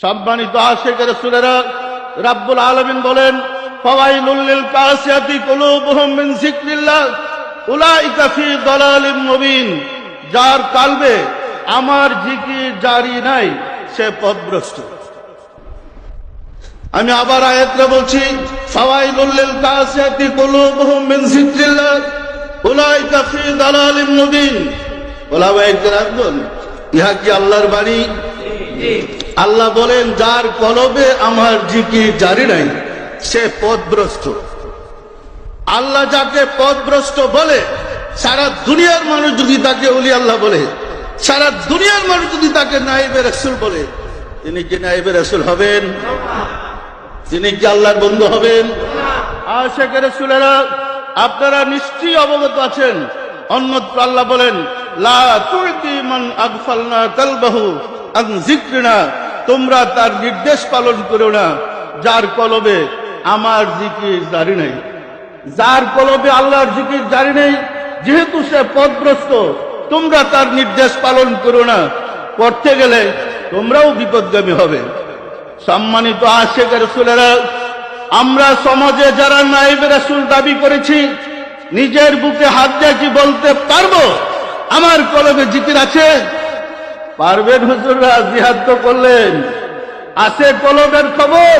সম্মানিত আশিক রাসূলেরা, রাব্বুল আলামিন বলেন, ফাওয়াইলুল লিল কাসিয়াতি কুলুবুহুম মিন যিকরিল্লাহ উলাইকা ফি দালালিম মুবিন। যার কালবে আমার জিকির জারি নাই সে পথভ্রষ্ট। আমি আবার আয়াতটা বলছি, ফাওয়াইলুল লিল কাসিয়াতি কুলুবুহুম মিন যিকরিল্লাহ উলাইকা ফি দালালিম মুবিন। ওলামায়ে কেরাম, ইহা কি আল্লাহর বাণী? আল্লাহ বলেন, যার কলবে আমার জিকির জারি নাই সে পথভ্রষ্ট। আল্লাহ যাকে পথভ্রষ্ট বলে, সারা দুনিয়ার মানুষ যদি তাকে ওলি আল্লাহ বলে, সারা দুনিয়ার মানুষ যদি তাকে নায়েবে রাসূল বলে, তিনি কি নায়েবে রাসূল হবেন? তিনি কি আল্লাহর বন্ধু হবেন? আশিক রাসূলেরা, আপনারা নিশ্চয়ই অবগত আছেন, অন্যত্র আল্লাহ বলেন, লা তুতি মান আগফালনা কালবাহু আন যিকরিনা। তোমরা তার নির্দেশ পালন করো না যার কলবে আমার জিকির জারি নেই। যার কলবে আল্লাহর জিকির জারি নেই, যেহেতু সে পথভ্রষ্ট, তোমরা তার নির্দেশ পালন করো না। করতে গেলে তোমরাও বিপদগামী হবে। সম্মানিত আশিক রাসূলেরা, আমরা সমাজে যারা নায়েবে রাসূল দাবি করেছি, নিজের বুকে হাত দিয়ে কি বলতে পারবো আমার কলবে জিকির আছে? পারবেন হুজুররা? জিহাদ তো করলেন, আছে কলবের খবর?